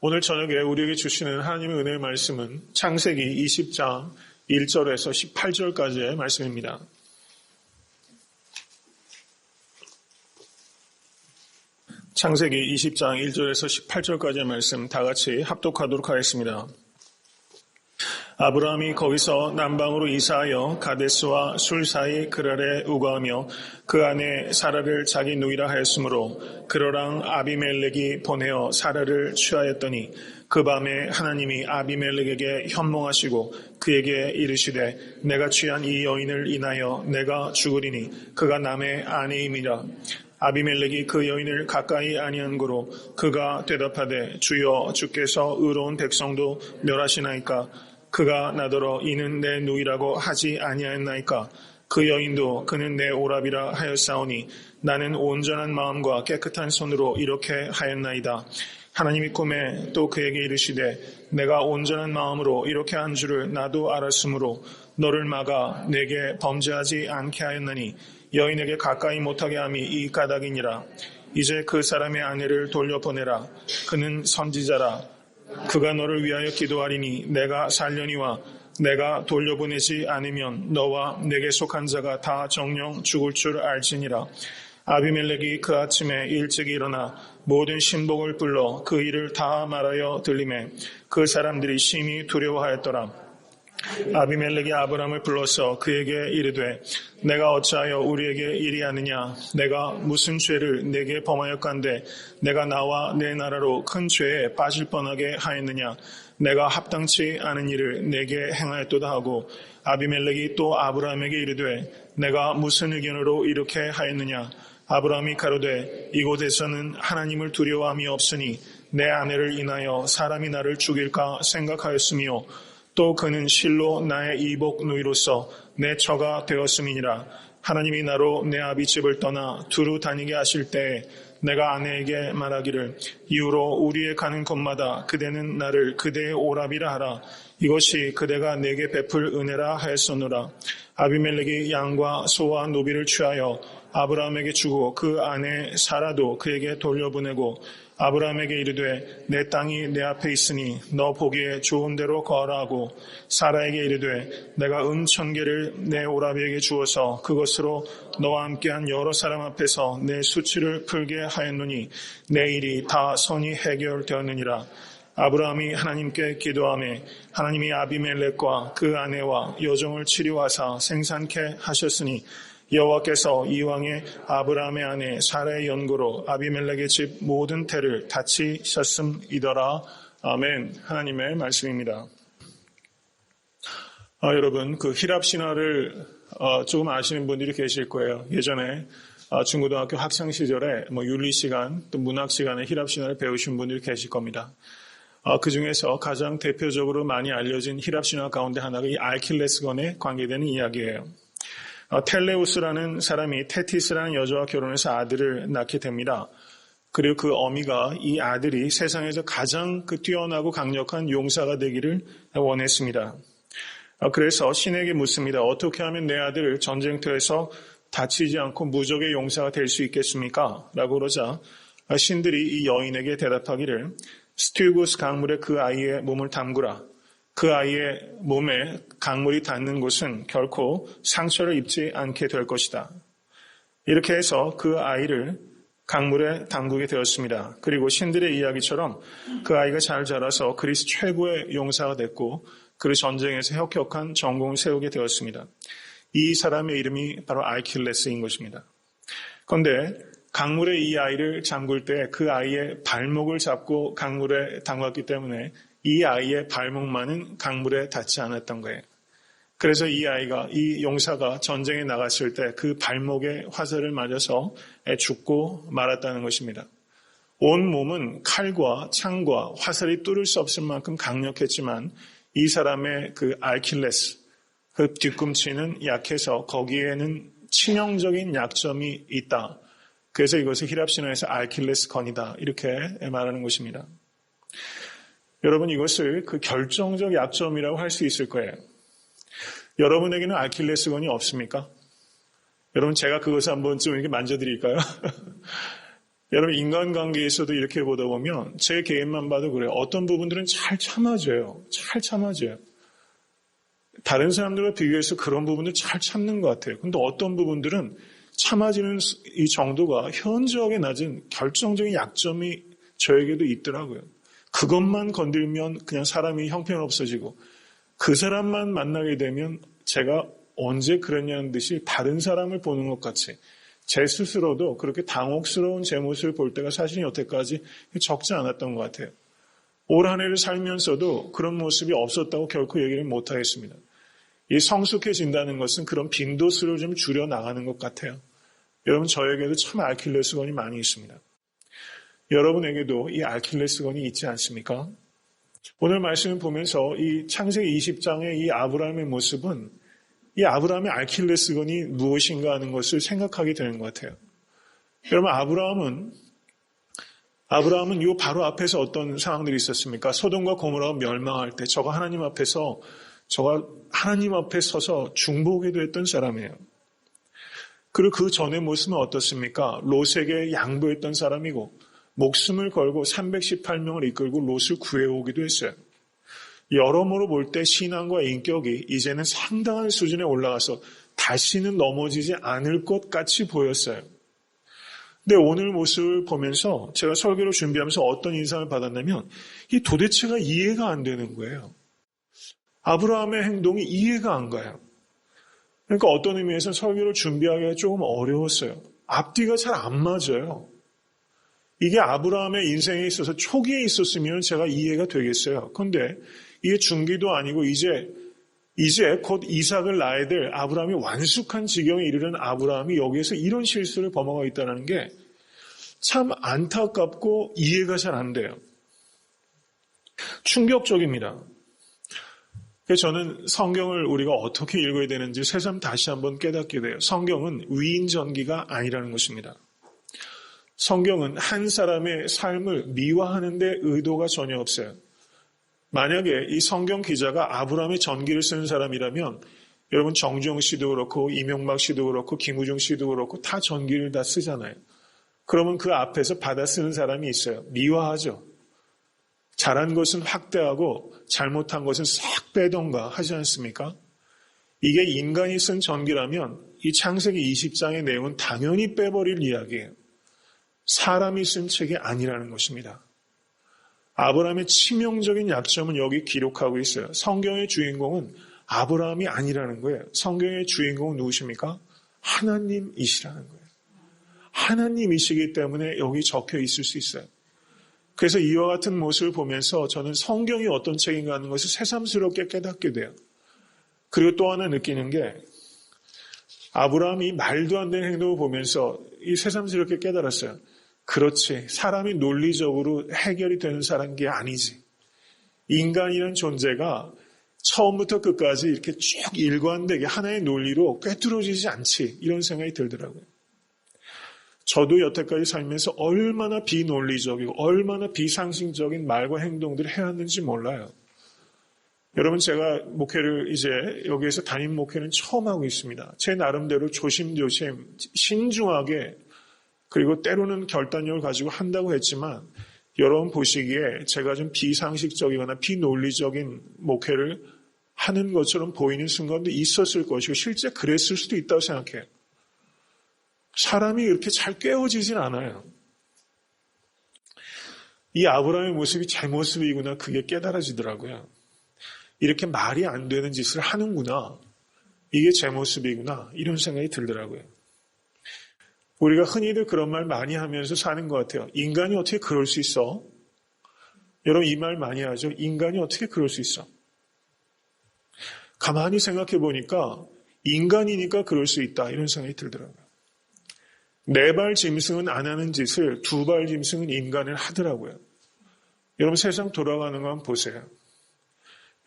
오늘 저녁에 우리에게 주시는 하나님의 은혜의 말씀은 창세기 20장 1절에서 18절까지의 말씀입니다. 창세기 20장 1절에서 18절까지의 말씀 다 같이 합독하도록 하겠습니다. 아브라함이 거기서 남방으로 이사하여 가데스와 술 사이 그랄에 우거하며 그 안에 사라를 자기 누이라 하였으므로 그러랑 아비멜렉이 보내어 사라를 취하였더니 그 밤에 하나님이 아비멜렉에게 현몽하시고 그에게 이르시되 내가 취한 이 여인을 인하여 내가 죽으리니 그가 남의 아내임이라. 아비멜렉이 그 여인을 가까이 아니한 고로 그가 대답하되 주여 주께서 의로운 백성도 멸하시나이까. 그가 나더러 이는 내 누이라고 하지 아니하였나이까. 그 여인도 그는 내 오랍이라 하였사오니 나는 온전한 마음과 깨끗한 손으로 이렇게 하였나이다. 하나님이 꿈에 또 그에게 이르시되 내가 온전한 마음으로 이렇게 한 줄을 나도 알았으므로 너를 막아 내게 범죄하지 않게 하였나니 여인에게 가까이 못하게 함이 이 까닭이니라. 이제 그 사람의 아내를 돌려보내라. 그는 선지자라. 그가 너를 위하여 기도하리니 내가 살려니와 내가 돌려보내지 않으면 너와 내게 속한 자가 다 정령 죽을 줄 알지니라. 아비멜렉이 그 아침에 일찍 일어나 모든 신복을 불러 그 일을 다 말하여 들리매 그 사람들이 심히 두려워하였더라. 아비멜렉이 아브람을 불러서 그에게 이르되 내가 어찌하여 우리에게 이리하느냐. 내가 무슨 죄를 내게 범하였간데 내가 나와 내 나라로 큰 죄에 빠질 뻔하게 하였느냐. 내가 합당치 않은 일을 내게 행하였도다 하고 아비멜렉이 또 아브람에게 이르되 내가 무슨 의견으로 이렇게 하였느냐. 아브람이 가로되 이곳에서는 하나님을 두려워함이 없으니 내 아내를 인하여 사람이 나를 죽일까 생각하였으며 또 그는 실로 나의 이복 누이로서 내 처가 되었음이니라. 하나님이 나로 내 아비 집을 떠나 두루 다니게 하실 때에 내가 아내에게 말하기를 이후로 우리의 가는 곳마다 그대는 나를 그대의 오랍이라 하라. 이것이 그대가 내게 베풀 은혜라 하였소노라. 아비멜렉이 양과 소와 노비를 취하여 아브라함에게 주고 그 아내 사라도 그에게 돌려보내고 아브라함에게 이르되 내 땅이 내 앞에 있으니 너 보기에 좋은 대로 거하라 하고 사라에게 이르되 내가 은 1000개를 내 오라비에게 주어서 그것으로 너와 함께한 여러 사람 앞에서 내 수치를 풀게 하였노니 내 일이 다 선이 해결되었느니라. 아브라함이 하나님께 기도하매 하나님이 아비멜렉과 그 아내와 여종을 치료하사 생산케 하셨으니 여호와께서 이왕에 아브라함의 아내 사라의 연고로 아비멜렉의 집 모든 태를 다치셨음이더라. 아멘. 하나님의 말씀입니다. 여러분, 그 히랍 신화를 조금 아시는 분들이 계실 거예요. 예전에 중고등학교 학창 시절에 윤리 시간 또 문학 시간에 히랍 신화를 배우신 분들이 계실 겁니다. 그 중에서 가장 대표적으로 많이 알려진 히랍 신화 가운데 하나가 이 알킬레스건에 관계되는 이야기예요. 텔레우스라는 사람이 테티스라는 여자와 결혼해서 아들을 낳게 됩니다. 그리고 그 어미가 이 아들이 세상에서 가장 뛰어나고 강력한 용사가 되기를 원했습니다. 그래서 신에게 묻습니다. 어떻게 하면 내 아들을 전쟁터에서 다치지 않고 무적의 용사가 될 수 있겠습니까? 라고 그러자 신들이 이 여인에게 대답하기를 스티우구스 강물에 그 아이의 몸을 담그라. 그 아이의 몸에 강물이 닿는 곳은 결코 상처를 입지 않게 될 것이다. 이렇게 해서 그 아이를 강물에 담그게 되었습니다. 그리고 신들의 이야기처럼 그 아이가 잘 자라서 그리스 최고의 용사가 됐고 그 전쟁에서 혁혁한 전공을 세우게 되었습니다. 이 사람의 이름이 바로 알킬레스인 것입니다. 그런데 강물에 이 아이를 잠글 때 그 아이의 발목을 잡고 강물에 담갔기 때문에 이 아이의 발목만은 강물에 닿지 않았던 거예요. 그래서 이 용사가 전쟁에 나갔을 때 그 발목에 화살을 맞아서 죽고 말았다는 것입니다. 온 몸은 칼과 창과 화살이 뚫을 수 없을 만큼 강력했지만 이 사람의 그 알킬레스, 그 뒤꿈치는 약해서 거기에는 치명적인 약점이 있다. 그래서 이것을 히랍 신화에서 알킬레스건이다. 이렇게 말하는 것입니다. 여러분, 이것을 그 결정적 약점이라고 할 수 있을 거예요. 여러분에게는 알킬레스건이 없습니까? 여러분, 제가 그것을 한번 좀 이렇게 만져드릴까요? 여러분 인간관계에서도 이렇게 보다 보면 제 개인만 봐도 그래요. 어떤 부분들은 잘 참아줘요. 잘 참아줘요. 다른 사람들과 비교해서 그런 부분을 잘 참는 것 같아요. 근데 어떤 부분들은 참아지는 이 정도가 현저하게 낮은 결정적인 약점이 저에게도 있더라고요. 그것만 건들면 그냥 사람이 형편없어지고 그 사람만 만나게 되면 제가 언제 그랬냐는 듯이 다른 사람을 보는 것 같이 제 스스로도 그렇게 당혹스러운 제 모습을 볼 때가 사실 여태까지 적지 않았던 것 같아요. 올 한 해를 살면서도 그런 모습이 없었다고 결코 얘기를 못하겠습니다. 이 성숙해진다는 것은 그런 빈도수를 좀 줄여나가는 것 같아요. 여러분 저에게도 참 아킬레스건이 많이 있습니다. 여러분에게도 이 아킬레스건이 있지 않습니까? 오늘 말씀을 보면서 이 창세기 20장의 이 아브라함의 모습은 이 아브라함의 아킬레스건이 무엇인가 하는 것을 생각하게 되는 것 같아요. 여러분 아브라함은 요 바로 앞에서 어떤 상황들이 있었습니까? 소돔과 고모라가 멸망할 때 저가 하나님 앞에 서서 중보하기도 했던 사람이에요. 그리고 그 전의 모습은 어떻습니까? 롯에게 양보했던 사람이고 목숨을 걸고 318명을 이끌고 롯을 구해오기도 했어요. 여러모로 볼 때 신앙과 인격이 이제는 상당한 수준에 올라가서 다시는 넘어지지 않을 것 같이 보였어요. 근데 오늘 모습을 보면서 제가 설교를 준비하면서 어떤 인상을 받았냐면 이 도대체가 이해가 안 되는 거예요. 아브라함의 행동이 이해가 안 가요. 그러니까 어떤 의미에서 설교를 준비하기가 조금 어려웠어요. 앞뒤가 잘 안 맞아요. 이게 아브라함의 인생에 있어서 초기에 있었으면 제가 이해가 되겠어요. 그런데 이게 중기도 아니고 이제 곧 이삭을 낳아야 될 아브라함이 완숙한 지경에 이르는 아브라함이 여기에서 이런 실수를 범하고 있다는 게 참 안타깝고 이해가 잘 안 돼요. 충격적입니다. 그래서 저는 성경을 우리가 어떻게 읽어야 되는지 새삼 다시 한번 깨닫게 돼요. 성경은 위인전기가 아니라는 것입니다. 성경은 한 사람의 삶을 미화하는 데 의도가 전혀 없어요. 만약에 이 성경 기자가 아브라함의 전기를 쓰는 사람이라면 여러분 정주영 씨도 그렇고 이명박 씨도 그렇고 김우중 씨도 그렇고 다 전기를 다 쓰잖아요. 그러면 그 앞에서 받아 쓰는 사람이 있어요. 미화하죠. 잘한 것은 확대하고 잘못한 것은 싹 빼던가 하지 않습니까? 이게 인간이 쓴 전기라면 이 창세기 20장의 내용은 당연히 빼버릴 이야기예요. 사람이 쓴 책이 아니라는 것입니다. 아브라함의 치명적인 약점은 여기 기록하고 있어요. 성경의 주인공은 아브라함이 아니라는 거예요. 성경의 주인공은 누구십니까? 하나님이시라는 거예요. 하나님이시기 때문에 여기 적혀 있을 수 있어요. 그래서 이와 같은 모습을 보면서 저는 성경이 어떤 책인가 하는 것을 새삼스럽게 깨닫게 돼요. 그리고 또 하나 느끼는 게 아브라함이 말도 안 되는 행동을 보면서 이 새삼스럽게 깨달았어요. 그렇지. 사람이 논리적으로 해결이 되는 사람인 게 아니지. 인간이라는 존재가 처음부터 끝까지 이렇게 쭉 일관되게 하나의 논리로 꿰뚫어지지 않지. 이런 생각이 들더라고요. 저도 여태까지 살면서 얼마나 비논리적이고 얼마나 비상식적인 말과 행동들을 해왔는지 몰라요. 여러분 제가 목회를 이제 여기에서 담임 목회는 처음 하고 있습니다. 제 나름대로 조심조심 신중하게 그리고 때로는 결단력을 가지고 한다고 했지만 여러분 보시기에 제가 좀 비상식적이거나 비논리적인 목회를 하는 것처럼 보이는 순간도 있었을 것이고 실제 그랬을 수도 있다고 생각해요. 사람이 이렇게 잘 깨어지진 않아요. 이 아브라함의 모습이 제 모습이구나 그게 깨달아지더라고요. 이렇게 말이 안 되는 짓을 하는구나. 이게 제 모습이구나. 이런 생각이 들더라고요. 우리가 흔히들 그런 말 많이 하면서 사는 것 같아요. 인간이 어떻게 그럴 수 있어? 여러분 이 말 많이 하죠. 인간이 어떻게 그럴 수 있어? 가만히 생각해 보니까 인간이니까 그럴 수 있다. 이런 생각이 들더라고요. 네 발 짐승은 안 하는 짓을 두 발 짐승은 인간을 하더라고요. 여러분 세상 돌아가는 거 한번 보세요.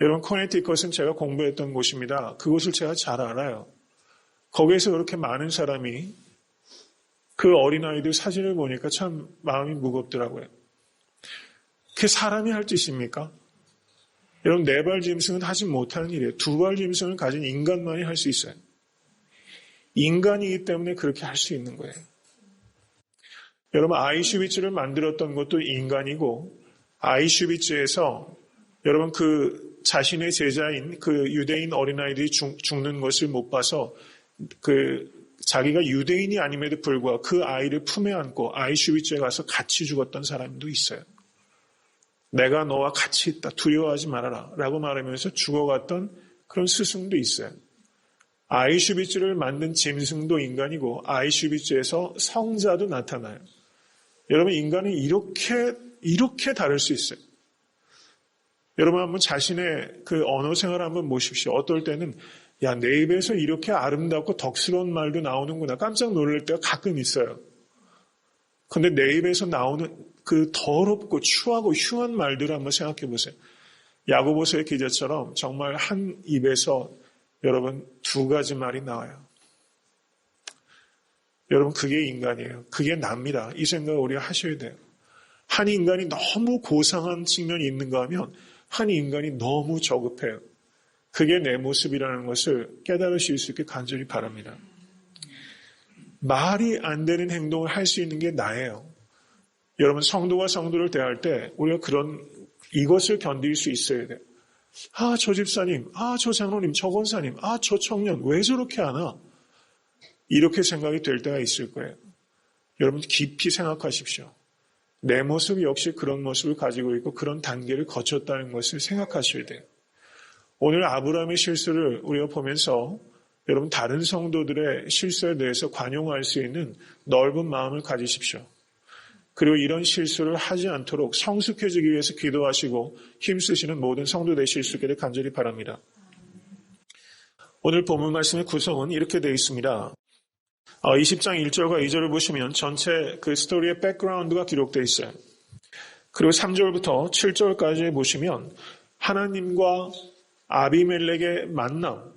여러분 커네티컷은 제가 공부했던 곳입니다. 그곳을 제가 잘 알아요. 거기에서 그렇게 많은 사람이 그 어린아이들 사진을 보니까 참 마음이 무겁더라고요. 그게 사람이 할 짓입니까? 여러분 네 발 짐승은 하지 못하는 일이에요. 두 발 짐승을 가진 인간만이 할 수 있어요. 인간이기 때문에 그렇게 할 수 있는 거예요. 여러분 아이슈비츠를 만들었던 것도 인간이고 아이슈비츠에서 여러분 그 자신의 제자인 그 유대인 어린아이들이 죽는 것을 못 봐서 그 자기가 유대인이 아님에도 불구하고 그 아이를 품에 안고 아이슈비츠에 가서 같이 죽었던 사람도 있어요. 내가 너와 같이 있다. 두려워하지 말아라. 라고 말하면서 죽어갔던 그런 스승도 있어요. 아이슈비츠를 만든 짐승도 인간이고 아이슈비츠에서 성자도 나타나요. 여러분 인간은 이렇게 다를 수 있어요. 여러분 한번 자신의 그 언어 생활을 한번 보십시오. 어떨 때는 야, 내 입에서 이렇게 아름답고 덕스러운 말도 나오는구나. 깜짝 놀랄 때가 가끔 있어요. 근데 내 입에서 나오는 그 더럽고 추하고 흉한 말들을 한번 생각해 보세요. 야고보서의 기자처럼 정말 한 입에서 여러분 두 가지 말이 나와요. 여러분 그게 인간이에요. 그게 납니다. 이 생각을 우리가 하셔야 돼요. 한 인간이 너무 고상한 측면이 있는가 하면 한 인간이 너무 저급해요. 그게 내 모습이라는 것을 깨달으실 수 있게 간절히 바랍니다. 말이 안 되는 행동을 할 수 있는 게 나예요. 여러분 성도가 성도를 대할 때 우리가 이것을 견딜 수 있어야 돼요. 아, 저 집사님, 아, 저 장로님, 저 권사님, 아, 저 청년 왜 저렇게 하나? 이렇게 생각이 될 때가 있을 거예요. 여러분 깊이 생각하십시오. 내 모습 역시 그런 모습을 가지고 있고 그런 단계를 거쳤다는 것을 생각하셔야 돼요. 오늘 아브라함의 실수를 우리가 보면서 여러분 다른 성도들의 실수에 대해서 관용할 수 있는 넓은 마음을 가지십시오. 그리고 이런 실수를 하지 않도록 성숙해지기 위해서 기도하시고 힘쓰시는 모든 성도 되실 수 있기를 간절히 바랍니다. 오늘 본문 말씀의 구성은 이렇게 되어 있습니다. 20장 1절과 2절을 보시면 전체 그 스토리의 백그라운드가 기록되어 있어요. 그리고 3절부터 7절까지 보시면 하나님과 아비멜렉의 만남,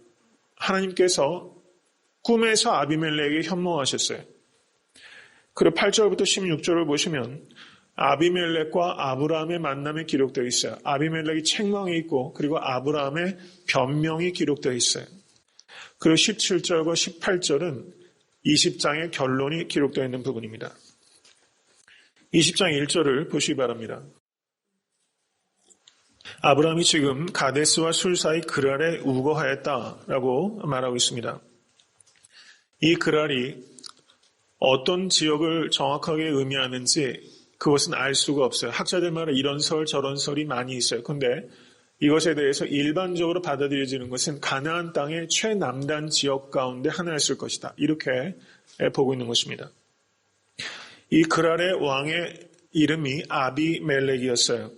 하나님께서 꿈에서 아비멜렉에게 현몽하셨어요. 그리고 8절부터 16절을 보시면 아비멜렉과 아브라함의 만남이 기록되어 있어요. 아비멜렉이 책망이 있고 그리고 아브라함의 변명이 기록되어 있어요. 그리고 17절과 18절은 20장의 결론이 기록되어 있는 부분입니다. 20장 1절을 보시기 바랍니다. 아브라함이 지금 가데스와 술 사이 그랄에 우거하였다라고 말하고 있습니다. 이 그랄이 어떤 지역을 정확하게 의미하는지 그것은 알 수가 없어요. 학자들마다 이런 설 저런 설이 많이 있어요. 그런데 이것에 대해서 일반적으로 받아들여지는 것은 가나안 땅의 최남단 지역 가운데 하나였을 것이다. 이렇게 보고 있는 것입니다. 이 그랄의 왕의 이름이 아비멜렉이었어요.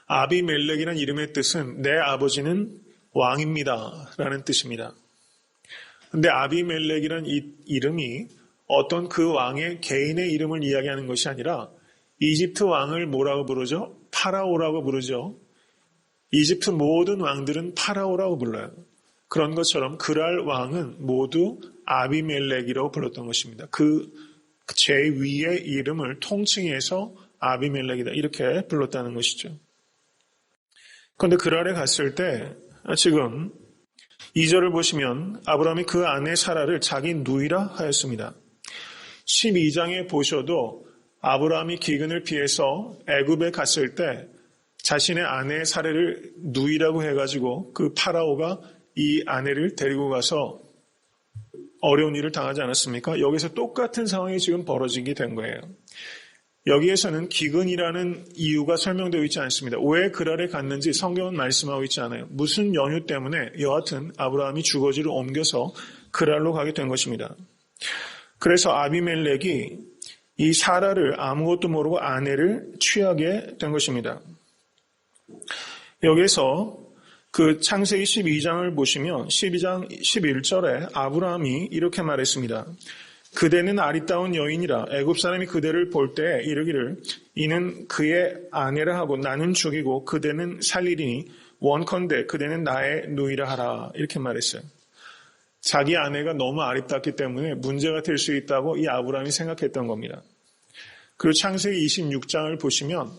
아비멜렉이라는 이름의 뜻은 내 아버지는 왕입니다 라는 뜻입니다. 그런데 아비멜렉이라는 이 이름이 어떤 그 왕의 개인의 이름을 이야기하는 것이 아니라 이집트 왕을 뭐라고 부르죠? 파라오라고 부르죠. 이집트 모든 왕들은 파라오라고 불러요. 그런 것처럼 그랄 왕은 모두 아비멜렉이라고 불렀던 것입니다. 그 제위의 이름을 통칭해서 아비멜렉이다 이렇게 불렀다는 것이죠. 그런데 그랄에 갔을 때 지금 2절을 보시면 아브라함이 그 아내 사라를 자기 누이라 하였습니다. 12장에 보셔도 아브라함이 기근을 피해서 애굽에 갔을 때 자신의 아내 사라를 누이라고 해가지고 그 파라오가 이 아내를 데리고 가서 어려운 일을 당하지 않았습니까? 여기서 똑같은 상황이 지금 벌어지게 된 거예요. 여기에서는 기근이라는 이유가 설명되어 있지 않습니다. 왜 그랄에 갔는지 성경은 말씀하고 있지 않아요. 무슨 연유 때문에 여하튼 아브라함이 주거지를 옮겨서 그랄로 가게 된 것입니다. 그래서 아비멜렉이 이 사라를 아무것도 모르고 아내를 취하게 된 것입니다. 여기에서 그 창세기 12장을 보시면 12장 11절에 아브라함이 이렇게 말했습니다. 그대는 아리따운 여인이라 애굽 사람이 그대를 볼 때 이르기를 이는 그의 아내라 하고 나는 죽이고 그대는 살리리니 원컨대 그대는 나의 누이라 하라 이렇게 말했어요. 자기 아내가 너무 아리따웠기 때문에 문제가 될 수 있다고 이 아브라함이 생각했던 겁니다. 그리고 창세기 26장을 보시면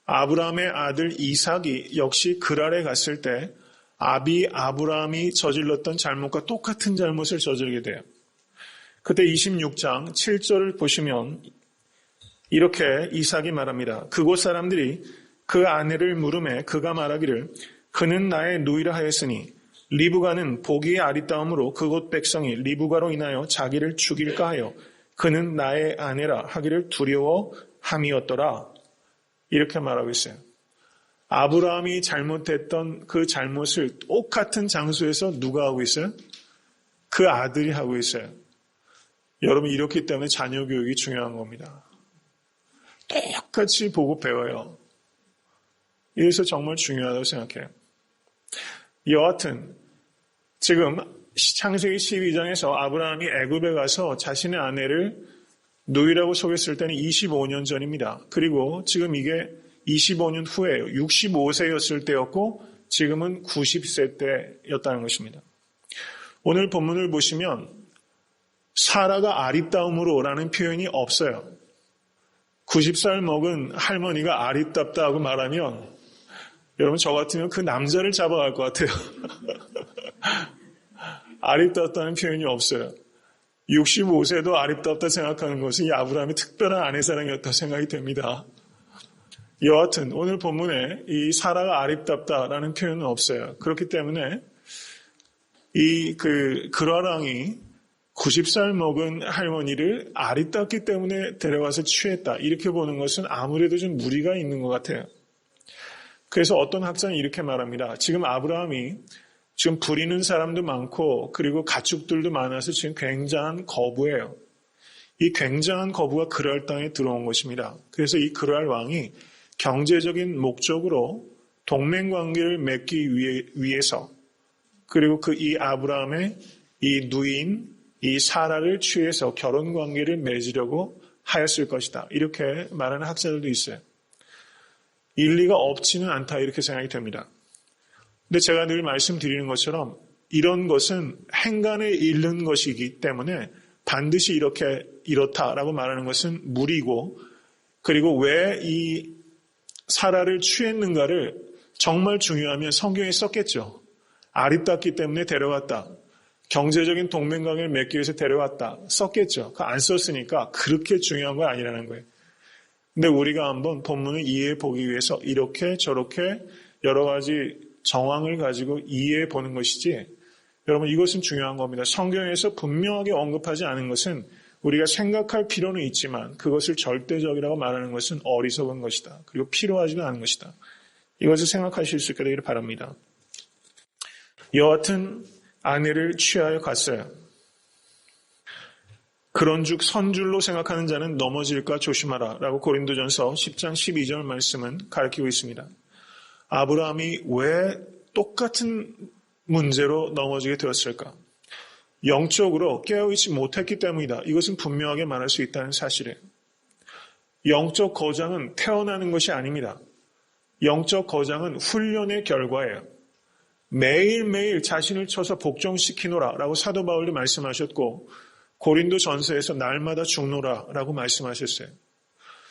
아브라함의 아들 이삭이 역시 그랄에 갔을 때 아브라함이 저질렀던 잘못과 똑같은 잘못을 저지르게 돼요. 그때 26장 7절을 보시면 이렇게 이삭이 말합니다. 그곳 사람들이 그 아내를 물음에 그가 말하기를 그는 나의 누이라 하였으니 리브가는 보기에 아리따움으로 그곳 백성이 리브가로 인하여 자기를 죽일까 하여 그는 나의 아내라 하기를 두려워함이었더라. 이렇게 말하고 있어요. 아브라함이 잘못했던 그 잘못을 똑같은 장소에서 누가 하고 있어요? 그 아들이 하고 있어요. 여러분, 이렇기 때문에 자녀 교육이 중요한 겁니다. 똑같이 보고 배워요. 이래서 정말 중요하다고 생각해요. 여하튼 지금 창세기 12장에서 아브라함이 애굽에 가서 자신의 아내를 누이라고 소개했을 때는 25년 전입니다. 그리고 지금 이게 25년 후에요. 65세였을 때였고 지금은 90세 때였다는 것입니다. 오늘 본문을 보시면 사라가 아리따움으로라는 표현이 없어요. 90살 먹은 할머니가 아리따다고 말하면 여러분 저 같으면 그 남자를 잡아갈 것 같아요. 아리따다는 표현이 없어요. 65세도 아리따다 생각하는 것은 이 아브라함이 특별한 아내사랑이었다 생각이 됩니다. 여하튼 오늘 본문에 이 사라가 아리따다라는 표현은 없어요. 그렇기 때문에 이 그라랑이 90살 먹은 할머니를 아리따기 때문에 데려가서 취했다. 이렇게 보는 것은 아무래도 좀 무리가 있는 것 같아요. 그래서 어떤 학자는 이렇게 말합니다. 지금 아브라함이 지금 부리는 사람도 많고 그리고 가축들도 많아서 지금 굉장한 거부예요. 이 굉장한 거부가 그랄 땅에 들어온 것입니다. 그래서 이 그랄 왕이 경제적인 목적으로 동맹관계를 맺기 위해서 그리고 이 아브라함의 이 누인 이 사라를 취해서 결혼관계를 맺으려고 하였을 것이다. 이렇게 말하는 학자들도 있어요. 일리가 없지는 않다 이렇게 생각이 됩니다. 근데 제가 늘 말씀드리는 것처럼 이런 것은 행간에 있는 것이기 때문에 반드시 이렇다라고 말하는 것은 무리고 그리고 왜 이 사라를 취했는가를 정말 중요하면 성경에 썼겠죠. 아리따기 때문에 데려갔다. 경제적인 동맹관계를 맺기 위해서 데려갔다. 썼겠죠. 안 썼으니까 그렇게 중요한 건 아니라는 거예요. 근데 우리가 한번 본문을 이해해 보기 위해서 이렇게 저렇게 여러 가지 정황을 가지고 이해해 보는 것이지 여러분 이것은 중요한 겁니다. 성경에서 분명하게 언급하지 않은 것은 우리가 생각할 필요는 있지만 그것을 절대적이라고 말하는 것은 어리석은 것이다. 그리고 필요하지도 않은 것이다. 이것을 생각하실 수 있게 되기를 바랍니다. 여하튼 아내를 취하여 갔어요. 그런즉 선줄로 생각하는 자는 넘어질까 조심하라 라고 고린도전서 10장 12절 말씀은 가르치고 있습니다. 아브라함이 왜 똑같은 문제로 넘어지게 되었을까? 영적으로 깨어있지 못했기 때문이다. 이것은 분명하게 말할 수 있다는 사실이에요. 영적 거장은 태어나는 것이 아닙니다. 영적 거장은 훈련의 결과예요. 매일매일 자신을 쳐서 복종시키노라 라고 사도 바울도 말씀하셨고 고린도 전서에서 날마다 죽노라 라고 말씀하셨어요.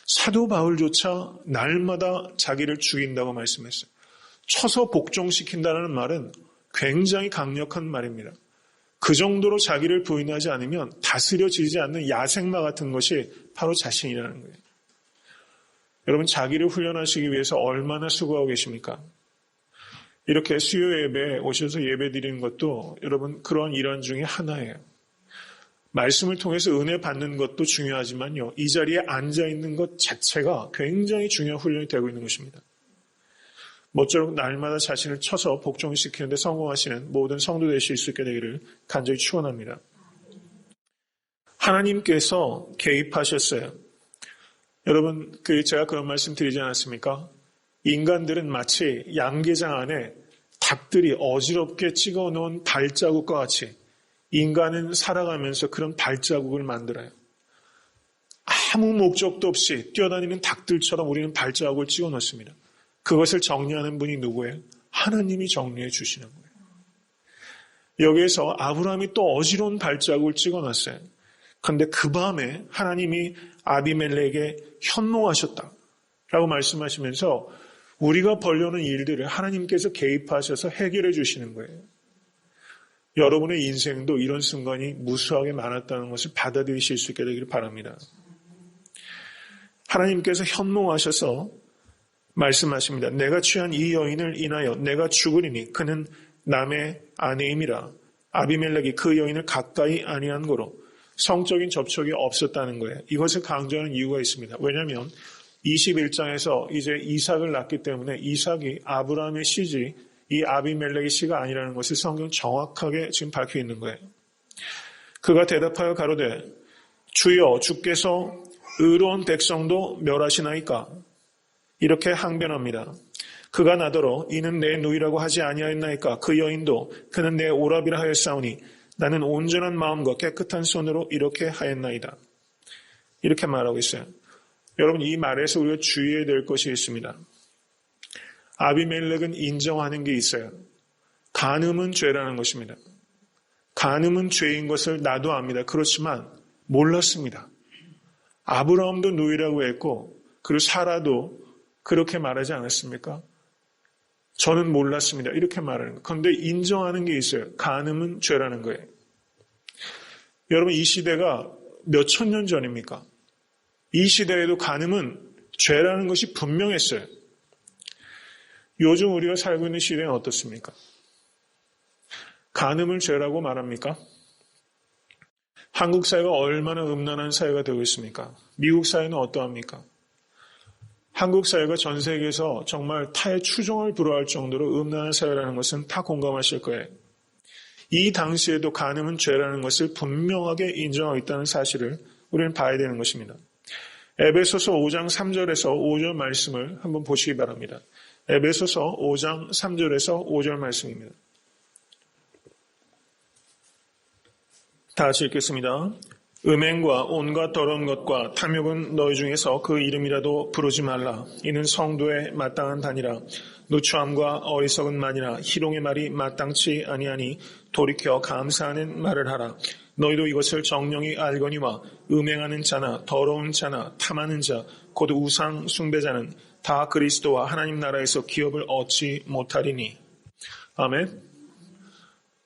사도 바울조차 날마다 자기를 죽인다고 말씀했어요. 쳐서 복종시킨다는 말은 굉장히 강력한 말입니다. 그 정도로 자기를 부인하지 않으면 다스려지지 않는 야생마 같은 것이 바로 자신이라는 거예요. 여러분 자기를 훈련하시기 위해서 얼마나 수고하고 계십니까? 이렇게 수요 예배에 오셔서 예배 드리는 것도 여러분 그런 일환 중에 하나예요. 말씀을 통해서 은혜 받는 것도 중요하지만요. 이 자리에 앉아있는 것 자체가 굉장히 중요한 훈련이 되고 있는 것입니다. 모쪼록 날마다 자신을 쳐서 복종시키는 데 성공하시는 모든 성도 되실 수 있게 되기를 간절히 축원합니다. 하나님께서 개입하셨어요. 여러분 제가 그런 말씀 드리지 않았습니까? 인간들은 마치 양계장 안에 닭들이 어지럽게 찍어놓은 발자국과 같이 인간은 살아가면서 그런 발자국을 만들어요. 아무 목적도 없이 뛰어다니는 닭들처럼 우리는 발자국을 찍어놓습니다. 그것을 정리하는 분이 누구예요? 하나님이 정리해 주시는 거예요. 여기에서 아브라함이 또 어지러운 발자국을 찍어놨어요. 그런데 그 밤에 하나님이 아비멜렉에게 현몽하셨다라고 말씀하시면서 우리가 벌려는 일들을 하나님께서 개입하셔서 해결해 주시는 거예요. 여러분의 인생도 이런 순간이 무수하게 많았다는 것을 받아들이실 수 있게 되기를 바랍니다. 하나님께서 현몽하셔서 말씀하십니다. 내가 취한 이 여인을 인하여 내가 죽으리니 그는 남의 아내임이라. 아비멜렉이 그 여인을 가까이 아니한 거로 성적인 접촉이 없었다는 거예요. 이것을 강조하는 이유가 있습니다. 왜냐하면 21장에서 이제 이삭을 낳기 때문에 이삭이 아브라함의 씨지 이 아비멜렉의 씨가 아니라는 것을 성경 정확하게 지금 밝혀 있는 거예요. 그가 대답하여 가로되 주여 주께서 의로운 백성도 멸하시나이까? 이렇게 항변합니다. 그가 나더러 이는 내 누이라고 하지 아니하였나이까? 그 여인도 그는 내 오라비라 하였사오니 나는 온전한 마음과 깨끗한 손으로 이렇게 하였나이다. 이렇게 말하고 있어요. 여러분, 이 말에서 우리가 주의해야 될 것이 있습니다. 아비멜렉은 인정하는 게 있어요. 간음은 죄라는 것입니다. 간음은 죄인 것을 나도 압니다. 그렇지만 몰랐습니다. 아브라함도 누이라고 했고 그리고 사라도 그렇게 말하지 않았습니까? 저는 몰랐습니다. 이렇게 말하는 거예요. 그런데 인정하는 게 있어요. 간음은 죄라는 거예요. 여러분, 이 시대가 몇 천 년 전입니까? 이 시대에도 간음은 죄라는 것이 분명했어요. 요즘 우리가 살고 있는 시대는 어떻습니까? 간음을 죄라고 말합니까? 한국 사회가 얼마나 음란한 사회가 되고 있습니까? 미국 사회는 어떠합니까? 한국 사회가 전 세계에서 정말 타의 추종을 불허할 정도로 음란한 사회라는 것은 다 공감하실 거예요. 이 당시에도 간음은 죄라는 것을 분명하게 인정하고 있다는 사실을 우리는 봐야 되는 것입니다. 에베소서 5장 3절에서 5절 말씀을 한번 보시기 바랍니다. 에베소서 5장 3절에서 5절 말씀입니다. 다 같이 읽겠습니다. 음행과 온갖 더러운 것과 탐욕은 너희 중에서 그 이름이라도 부르지 말라. 이는 성도의 마땅한 단이라. 누추함과 어리석은 말이나 희롱의 말이 마땅치 아니하니 돌이켜 감사하는 말을 하라. 너희도 이것을 정령이 알거니와 음행하는 자나 더러운 자나 탐하는 자 곧 우상 숭배자는 다 그리스도와 하나님 나라에서 기업을 얻지 못하리니. 아멘.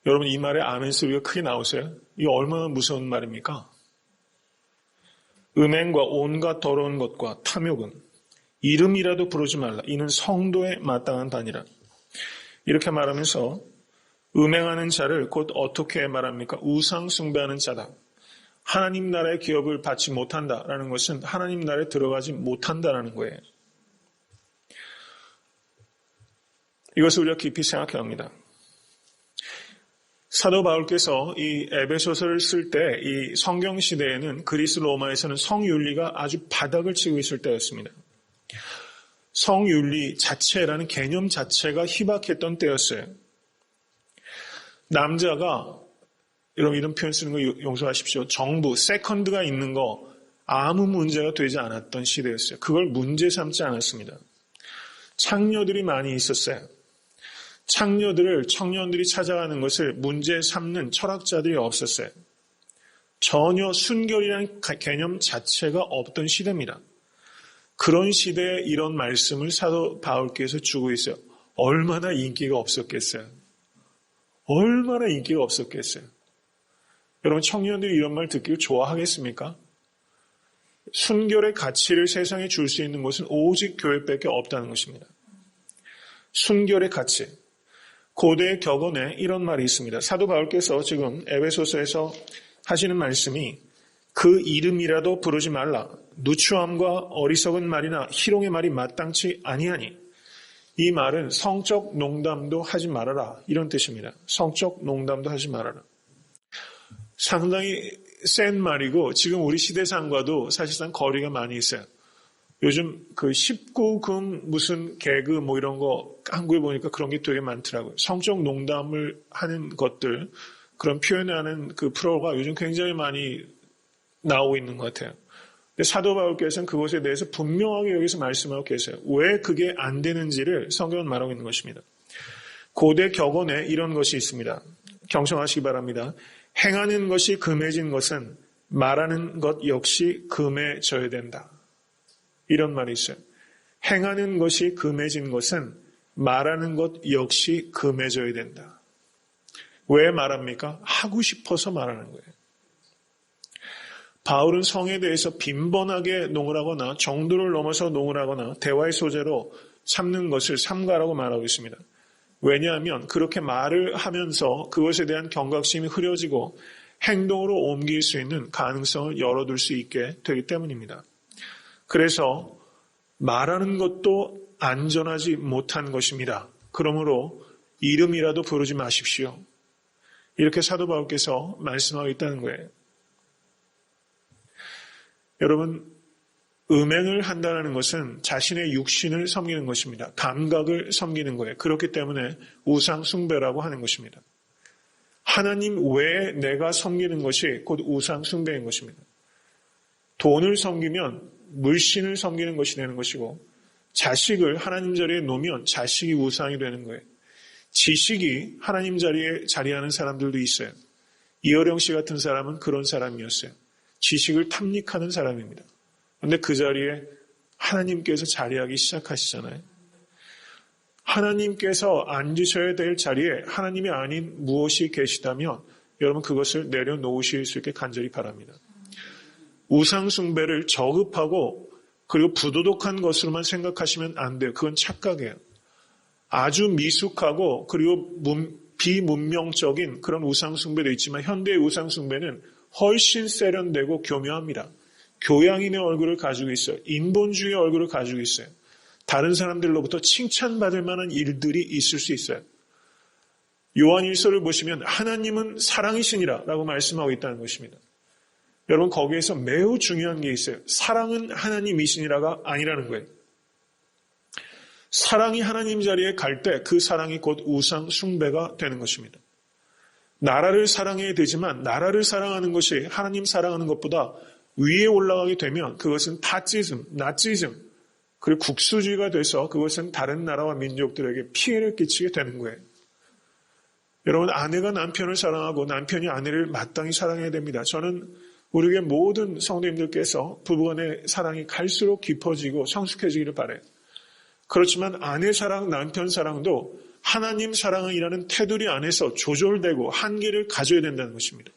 여러분, 이 말에 아멘 소리가 크게 나오세요. 이게 얼마나 무서운 말입니까? 음행과 온갖 더러운 것과 탐욕은 이름이라도 부르지 말라. 이는 성도의 마땅한 단이라. 이렇게 말하면서 음행하는 자를 곧 어떻게 말합니까? 우상 숭배하는 자다. 하나님 나라의 기업을 받지 못한다라는 것은 하나님 나라에 들어가지 못한다라는 거예요. 이것을 우리가 깊이 생각해야 합니다. 사도 바울께서 이 에베소서를 쓸 때 이 성경 시대에는 그리스 로마에서는 성윤리가 아주 바닥을 치고 있을 때였습니다. 성윤리 자체라는 개념 자체가 희박했던 때였어요. 남자가 여러분 이런 표현 쓰는 거 용서하십시오. 정부, 세컨드가 있는 거 아무 문제가 되지 않았던 시대였어요. 그걸 문제 삼지 않았습니다. 창녀들이 많이 있었어요. 청년들이 찾아가는 것을 문제 삼는 철학자들이 없었어요. 전혀 순결이라는 개념 자체가 없던 시대입니다. 그런 시대에 이런 말씀을 사도 바울께서 주고 있어요. 얼마나 인기가 없었겠어요. 얼마나 인기가 없었겠어요. 여러분, 청년들이 이런 말 듣기를 좋아하겠습니까? 순결의 가치를 세상에 줄 수 있는 곳은 오직 교회밖에 없다는 것입니다. 순결의 가치. 고대 격언에 이런 말이 있습니다. 사도 바울께서 지금 에베소서에서 하시는 말씀이 그 이름이라도 부르지 말라. 누추함과 어리석은 말이나 희롱의 말이 마땅치 아니하니. 이 말은 성적 농담도 하지 말아라. 이런 뜻입니다. 성적 농담도 하지 말아라. 상당히 센 말이고 지금 우리 시대상과도 사실상 거리가 많이 있어요. 요즘 그 19금 무슨 개그 뭐 이런 거 한국에 보니까 그런 게 되게 많더라고요. 성적 농담을 하는 것들, 그런 표현하는 그 프로가 요즘 굉장히 많이 나오고 있는 것 같아요. 근데 사도 바울께서는 그것에 대해서 분명하게 여기서 말씀하고 계세요. 왜 그게 안 되는지를 성경은 말하고 있는 것입니다. 고대 격언에 이런 것이 있습니다. 경청하시기 바랍니다. 행하는 것이 금해진 것은 말하는 것 역시 금해져야 된다. 이런 말이 있어요. 행하는 것이 금해진 것은 말하는 것 역시 금해져야 된다. 왜 말합니까? 하고 싶어서 말하는 거예요. 바울은 성에 대해서 빈번하게 농을 하거나 정도를 넘어서 농을 하거나 대화의 소재로 삼는 것을 삼가라고 말하고 있습니다. 왜냐하면 그렇게 말을 하면서 그것에 대한 경각심이 흐려지고 행동으로 옮길 수 있는 가능성을 열어둘 수 있게 되기 때문입니다. 그래서 말하는 것도 안전하지 못한 것입니다. 그러므로 이름이라도 부르지 마십시오. 이렇게 사도 바울께서 말씀하고 있다는 거예요. 여러분, 음행을 한다는 것은 자신의 육신을 섬기는 것입니다. 감각을 섬기는 거예요. 그렇기 때문에 우상 숭배라고 하는 것입니다. 하나님 외에 내가 섬기는 것이 곧 우상 숭배인 것입니다. 돈을 섬기면 물신을 섬기는 것이 되는 것이고, 자식을 하나님 자리에 놓으면 자식이 우상이 되는 거예요. 지식이 하나님 자리에 자리하는 사람들도 있어요. 이어령 씨 같은 사람은 그런 사람이었어요. 지식을 탐닉하는 사람입니다. 그런데 그 자리에 하나님께서 자리하기 시작하시잖아요. 하나님께서 앉으셔야 될 자리에 하나님이 아닌 무엇이 계시다면 여러분 그것을 내려놓으실 수 있게 간절히 바랍니다. 우상 숭배를 저급하고 그리고 부도덕한 것으로만 생각하시면 안 돼요. 그건 착각이에요. 아주 미숙하고 그리고 비문명적인 그런 우상 숭배도 있지만 현대의 우상 숭배는 훨씬 세련되고 교묘합니다. 교양인의 얼굴을 가지고 있어요. 인본주의의 얼굴을 가지고 있어요. 다른 사람들로부터 칭찬받을 만한 일들이 있을 수 있어요. 요한일서를 보시면 하나님은 사랑이시니라 라고 말씀하고 있다는 것입니다. 여러분 거기에서 매우 중요한 게 있어요. 사랑은 하나님이시니라가 아니라는 거예요. 사랑이 하나님 자리에 갈 때 그 사랑이 곧 우상 숭배가 되는 것입니다. 나라를 사랑해야 되지만 나라를 사랑하는 것이 하나님 사랑하는 것보다 위에 올라가게 되면 그것은 파시즘, 나치즘, 그리고 국수주의가 돼서 그것은 다른 나라와 민족들에게 피해를 끼치게 되는 거예요. 여러분 아내가 남편을 사랑하고 남편이 아내를 마땅히 사랑해야 됩니다. 저는 우리의 모든 성도님들께서 부부간의 사랑이 갈수록 깊어지고 성숙해지기를 바라요. 그렇지만 아내 사랑, 남편 사랑도 하나님 사랑이라는 테두리 안에서 조절되고 한계를 가져야 된다는 것입니다.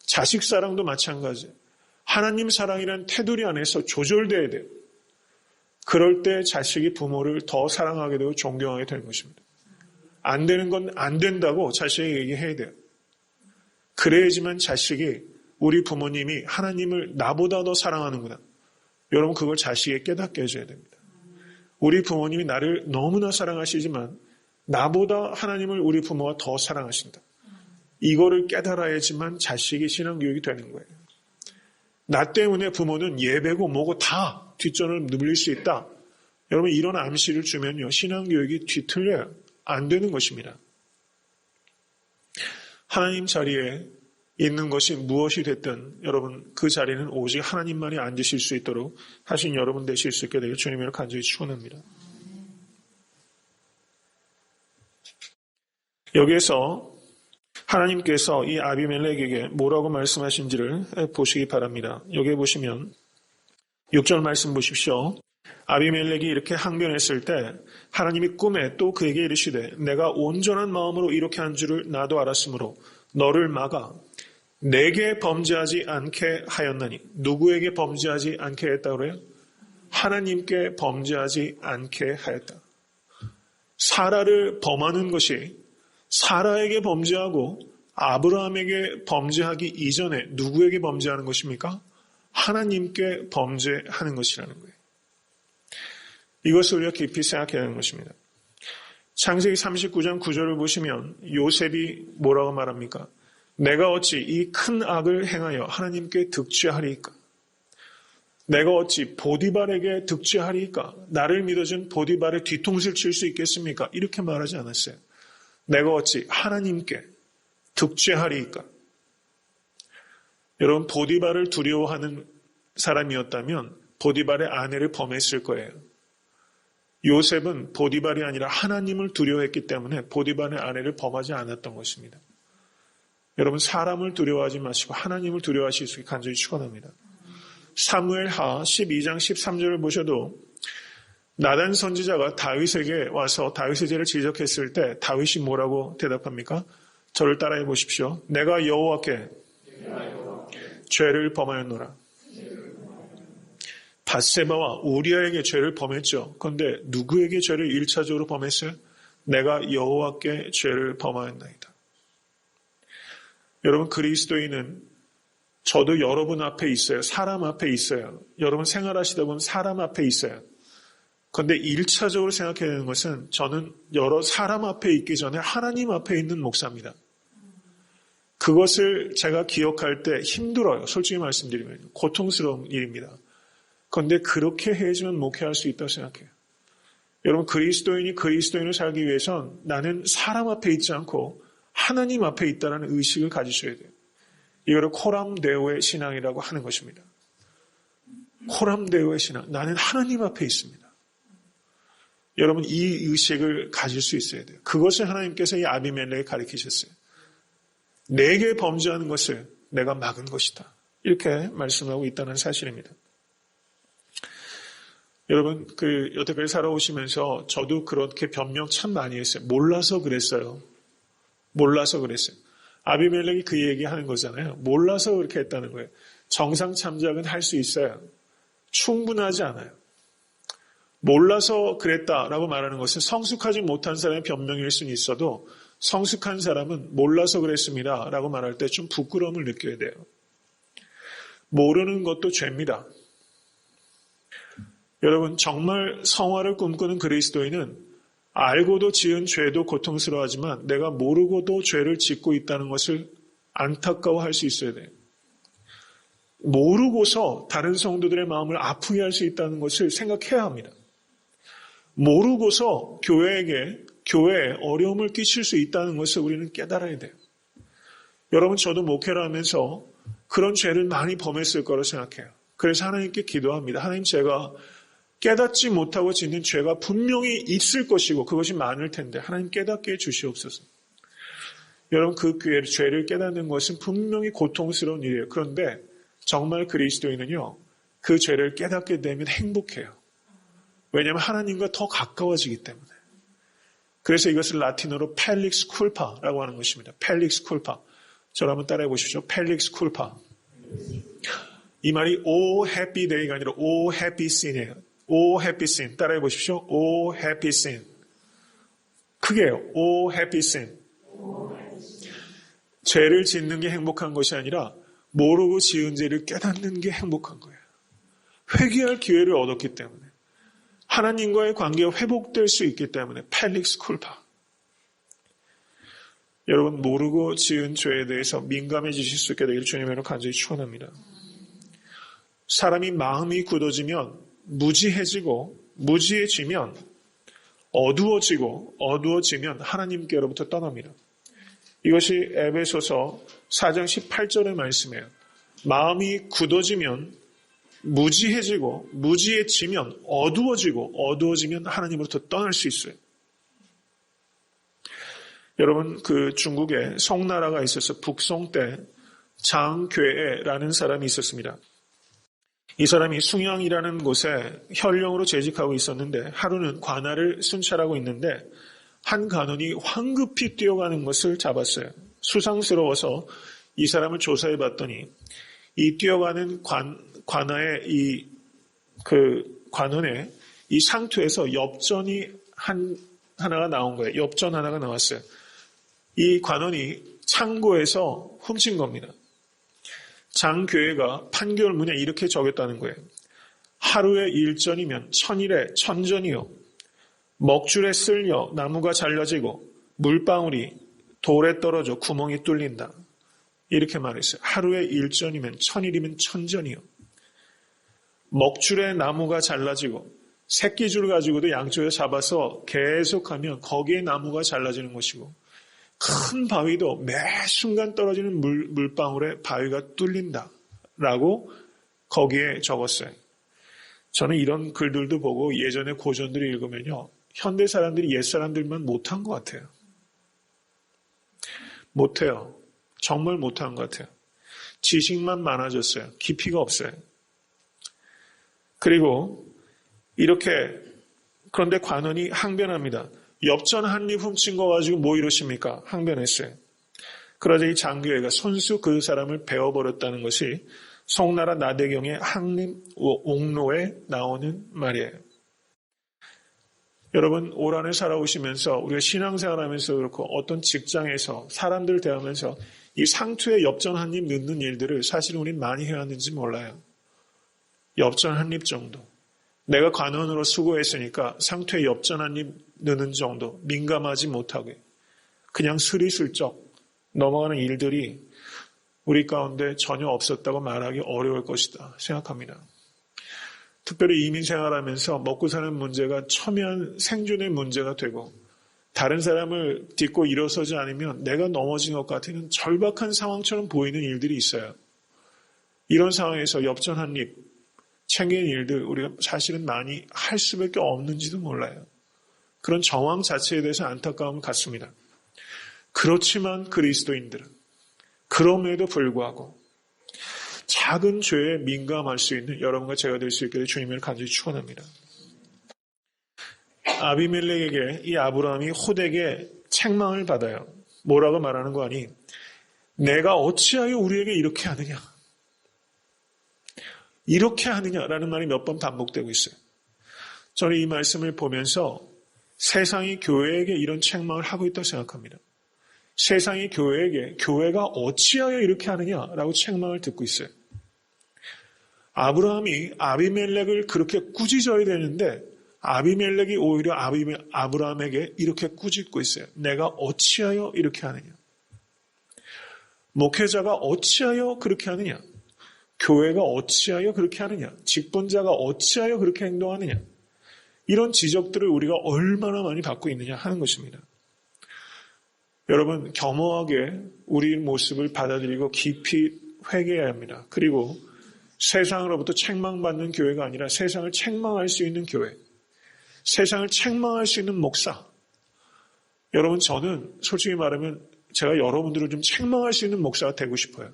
자식 사랑도 마찬가지예요. 하나님 사랑이라는 테두리 안에서 조절돼야 돼요. 그럴 때 자식이 부모를 더 사랑하게 되고 존경하게 되는 것입니다. 안 되는 건 안 된다고 자식에게 얘기해야 돼요. 그래야지만 자식이 우리 부모님이 하나님을 나보다 더 사랑하는구나. 여러분 그걸 자식에게 깨닫게 해줘야 됩니다. 우리 부모님이 나를 너무나 사랑하시지만 나보다 하나님을 우리 부모가 더 사랑하신다. 이거를 깨달아야지만 자식이 신앙교육이 되는 거예요. 나 때문에 부모는 예배고 뭐고 다 뒷전을 누빌 수 있다. 여러분 이런 암시를 주면요. 신앙교육이 뒤틀려요. 안 되는 것입니다. 하나님 자리에 있는 것이 무엇이 됐든 여러분 그 자리는 오직 하나님만이 앉으실 수 있도록 하신 여러분 되실 수 있게 되길 주님으로 간절히 축원합니다. 여기에서 하나님께서 이 아비멜렉에게 뭐라고 말씀하신지를 보시기 바랍니다. 여기에 보시면 6절 말씀 보십시오. 아비멜렉이 이렇게 항변했을 때 하나님이 꿈에 또 그에게 이르시되 내가 온전한 마음으로 이렇게 한 줄을 나도 알았으므로 너를 막아 내게 범죄하지 않게 하였나니. 누구에게 범죄하지 않게 했다고 그래요? 하나님께 범죄하지 않게 하였다. 사라를 범하는 것이 사라에게 범죄하고 아브라함에게 범죄하기 이전에 누구에게 범죄하는 것입니까? 하나님께 범죄하는 것이라는 거예요. 이것을 우리가 깊이 생각해야 하는 것입니다. 창세기 39장 9절을 보시면 요셉이 뭐라고 말합니까? 내가 어찌 이 큰 악을 행하여 하나님께 득죄하리이까? 내가 어찌 보디발에게 득죄하리이까? 나를 믿어준 보디발의 뒤통수를 칠 수 있겠습니까? 이렇게 말하지 않았어요. 내가 어찌 하나님께 득죄하리이까? 여러분 보디발을 두려워하는 사람이었다면 보디발의 아내를 범했을 거예요. 요셉은 보디발이 아니라 하나님을 두려워했기 때문에 보디발의 아내를 범하지 않았던 것입니다. 여러분 사람을 두려워하지 마시고 하나님을 두려워하실 수 있게 간절히 축원합니다. 사무엘하 12장 13절을 보셔도 나단 선지자가 다윗에게 와서 다윗의 죄를 지적했을 때 다윗이 뭐라고 대답합니까? 저를 따라해 보십시오. 내가 여호와께 죄를 범하였노라. 밧세바와 우리아에게 죄를 범했죠. 그런데 누구에게 죄를 1차적으로 범했어요? 내가 여호와께 죄를 범하였나이다. 여러분, 그리스도인은 저도 여러분 앞에 있어요. 사람 앞에 있어요. 여러분 생활하시다 보면 사람 앞에 있어요. 그런데 1차적으로 생각해야 되는 것은 저는 여러 사람 앞에 있기 전에 하나님 앞에 있는 목사입니다. 그것을 제가 기억할 때 힘들어요. 솔직히 말씀드리면 고통스러운 일입니다. 그런데 그렇게 해야지만 목회할 수 있다고 생각해요. 여러분, 그리스도인이 그리스도인을 살기 위해선 나는 사람 앞에 있지 않고 하나님 앞에 있다는 의식을 가지셔야 돼요. 이거를 코람데오의 신앙이라고 하는 것입니다. 코람데오의 신앙. 나는 하나님 앞에 있습니다. 여러분, 이 의식을 가질 수 있어야 돼요. 그것을 하나님께서 이 아비멜렉에 가르치셨어요. 내게 범죄하는 것을 내가 막은 것이다. 이렇게 말씀하고 있다는 사실입니다. 여러분, 여태까지 살아오시면서 저도 그렇게 변명 참 많이 했어요. 몰라서 그랬어요. 몰라서 그랬어요. 아비멜렉이 그 얘기하는 거잖아요. 몰라서 그렇게 했다는 거예요. 정상 참작은 할 수 있어요. 충분하지 않아요. 몰라서 그랬다라고 말하는 것은 성숙하지 못한 사람의 변명일 수는 있어도 성숙한 사람은 몰라서 그랬습니다라고 말할 때 좀 부끄러움을 느껴야 돼요. 모르는 것도 죄입니다. 여러분, 정말 성화를 꿈꾸는 그리스도인은 알고도 지은 죄도 고통스러워하지만 내가 모르고도 죄를 짓고 있다는 것을 안타까워할 수 있어야 돼요. 모르고서 다른 성도들의 마음을 아프게 할 수 있다는 것을 생각해야 합니다. 모르고서 교회에 어려움을 끼칠 수 있다는 것을 우리는 깨달아야 돼요. 여러분, 저도 목회를 하면서 그런 죄를 많이 범했을 거라고 생각해요. 그래서 하나님께 기도합니다. 하나님, 제가 깨닫지 못하고 짓는 죄가 분명히 있을 것이고 그것이 많을 텐데 하나님 깨닫게 해주시옵소서. 여러분, 그 죄를 깨닫는 것은 분명히 고통스러운 일이에요. 그런데 정말 그리스도인은요, 그 죄를 깨닫게 되면 행복해요. 왜냐하면 하나님과 더 가까워지기 때문에. 그래서 이것을 라틴어로 펠릭스 쿨파라고 하는 것입니다. 펠릭스 쿨파. 저를 한번 따라해 보십시오. 펠릭스 쿨파. 이 말이 O happy day가 아니라 O happy sin이에요. O happy sin. 따라해 보십시오. O happy sin. 크게 해요. O happy sin. 죄를 짓는 게 행복한 것이 아니라 모르고 지은 죄를 깨닫는 게 행복한 거예요. 회개할 기회를 얻었기 때문에. 하나님과의 관계가 회복될 수 있기 때문에 펠릭스 쿨파. 여러분, 모르고 지은 죄에 대해서 민감해지실 수 있게 되기를 주님으로 간절히 축원합니다. 사람이 마음이 굳어지면 무지해지고 무지해지면 어두워지면 하나님께로부터 떠납니다. 이것이 에베소서 4장 18절의 말씀이에요. 마음이 굳어지면 무지해지고 무지해지면 어두워지면 하나님으로부터 떠날 수 있어요. 여러분, 그 중국에 송나라가 있어서 북송 때 장괴에라는 사람이 있었습니다. 이 사람이 숭양이라는 곳에 현령으로 재직하고 있었는데 하루는 관아를 순찰하고 있는데 한 관원이 황급히 뛰어가는 것을 잡았어요. 수상스러워서 이 사람을 조사해 봤더니 이 뛰어가는 관아의 관원의 이 상투에서 엽전이 하나가 나온 거예요. 엽전 하나가 나왔어요. 이 관원이 창고에서 훔친 겁니다. 장교회가 판결문에 이렇게 적였다는 거예요. 하루의 일전이면 천일에 천전이요. 먹줄에 쓸려 나무가 잘라지고 물방울이 돌에 떨어져 구멍이 뚫린다. 이렇게 말했어요. 하루의 일전이면 천일이면 천전이요. 먹줄에 나무가 잘라지고 새끼줄 가지고도 양쪽에 잡아서 계속하면 거기에 나무가 잘라지는 것이고 큰 바위도 매 순간 떨어지는 물방울에 바위가 뚫린다라고 거기에 적었어요. 저는 이런 글들도 보고 예전에 고전들을 읽으면요. 현대 사람들이 옛 사람들만 못한 것 같아요. 못해요. 정말 못한 것 같아요. 지식만 많아졌어요. 깊이가 없어요. 그리고 그런데 관원이 항변합니다. 엽전 한 입 훔친 거 가지고 뭐 이러십니까? 항변했어요. 그러자 이 장교회가 손수 그 사람을 베어버렸다는 것이 송나라 나대경의 항림 옥로에 나오는 말이에요. 여러분, 올 한해 살아오시면서 우리가 신앙생활하면서 그렇고 어떤 직장에서 사람들을 대하면서 이 상투에 엽전 한 입 넣는 일들을 사실 우린 많이 해왔는지 몰라요. 엽전 한 입 정도. 내가 관원으로 수고했으니까 상투에 엽전 한 입 넣는 정도 민감하지 못하게 그냥 스리슬쩍 넘어가는 일들이 우리 가운데 전혀 없었다고 말하기 어려울 것이다 생각합니다. 특별히 이민 생활하면서 먹고 사는 문제가 첨예한 생존의 문제가 되고 다른 사람을 딛고 일어서지 않으면 내가 넘어진 것 같은 절박한 상황처럼 보이는 일들이 있어요. 이런 상황에서 엽전 한 입 챙기는 일들 우리가 사실은 많이 할 수밖에 없는지도 몰라요. 그런 정황 자체에 대해서 안타까움을 갖습니다. 그렇지만 그리스도인들은 그럼에도 불구하고 작은 죄에 민감할 수 있는 여러분과 제가 될 수 있기를 주님을 간절히 축원합니다. 아비멜렉에게 이 아브라함이 호되게 책망을 받아요. 뭐라고 말하는 거 아니? 내가 어찌하여 우리에게 이렇게 하느냐? 이렇게 하느냐라는 말이 몇 번 반복되고 있어요. 저는 이 말씀을 보면서 세상이 교회에게 이런 책망을 하고 있다고 생각합니다. 세상이 교회에게 교회가 어찌하여 이렇게 하느냐라고 책망을 듣고 있어요. 아브라함이 아비멜렉을 그렇게 꾸짖어야 되는데 아비멜렉이 오히려 아브라함에게 이렇게 꾸짖고 있어요. 내가 어찌하여 이렇게 하느냐? 목회자가 어찌하여 그렇게 하느냐? 교회가 어찌하여 그렇게 하느냐? 직분자가 어찌하여 그렇게 행동하느냐? 이런 지적들을 우리가 얼마나 많이 받고 있느냐 하는 것입니다. 여러분, 겸허하게 우리 모습을 받아들이고 깊이 회개해야 합니다. 그리고 세상으로부터 책망받는 교회가 아니라 세상을 책망할 수 있는 교회, 세상을 책망할 수 있는 목사. 여러분, 저는 솔직히 말하면 제가 여러분들을 좀 책망할 수 있는 목사가 되고 싶어요.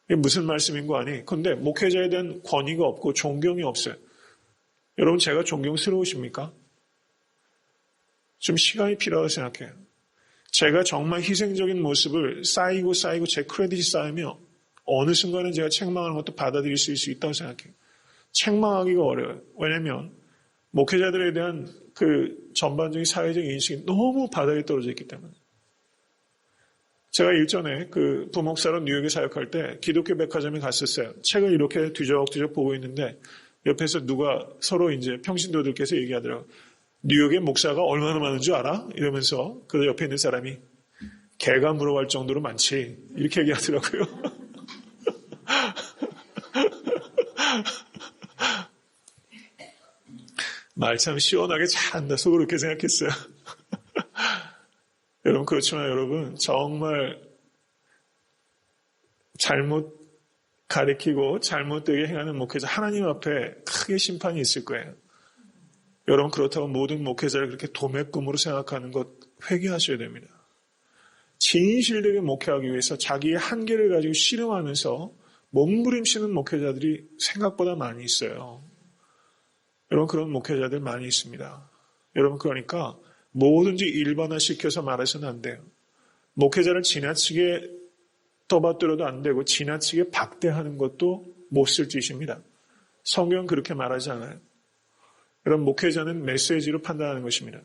이게 무슨 말씀인 거 아니? 근데 목회자에 대한 권위가 없고 존경이 없어요. 여러분, 제가 존경스러우십니까? 좀 시간이 필요하다고 생각해요. 제가 정말 희생적인 모습을 쌓이고 제 크레딧이 쌓이며 어느 순간은 제가 책망하는 것도 받아들일 수 있다고 생각해요. 책망하기가 어려워요. 왜냐하면 목회자들에 대한 그 전반적인 사회적 인식이 너무 바닥에 떨어져 있기 때문에. 제가 일전에 그 부목사로 뉴욕에 사역할 때 기독교 백화점에 갔었어요. 책을 이렇게 뒤적뒤적 보고 있는데 옆에서 누가 서로 이제 평신도들께서 얘기하더라고요. 뉴욕의 목사가 얼마나 많은 줄 알아? 이러면서 그 옆에 있는 사람이 개가 물어갈 정도로 많지. 이렇게 얘기하더라고요. 말 참 시원하게 잘한다. 속으로 그렇게 생각했어요. 여러분, 그렇지만 여러분, 정말 잘못 가리키고 잘못되게 행하는 목회자 하나님 앞에 크게 심판이 있을 거예요. 여러분, 그렇다고 모든 목회자를 그렇게 도매금으로 생각하는 것 회개하셔야 됩니다. 진실되게 목회하기 위해서 자기의 한계를 가지고 씨름하면서 몸부림치는 목회자들이 생각보다 많이 있어요. 여러분, 그런 목회자들 많이 있습니다. 여러분, 그러니까 뭐든지 일반화시켜서 말해서는 안 돼요. 목회자를 지나치게 떠받들어도 안 되고 지나치게 박대하는 것도 못 쓸 짓입니다. 성경은 그렇게 말하지 않아요. 여러분, 목회자는 메시지로 판단하는 것입니다.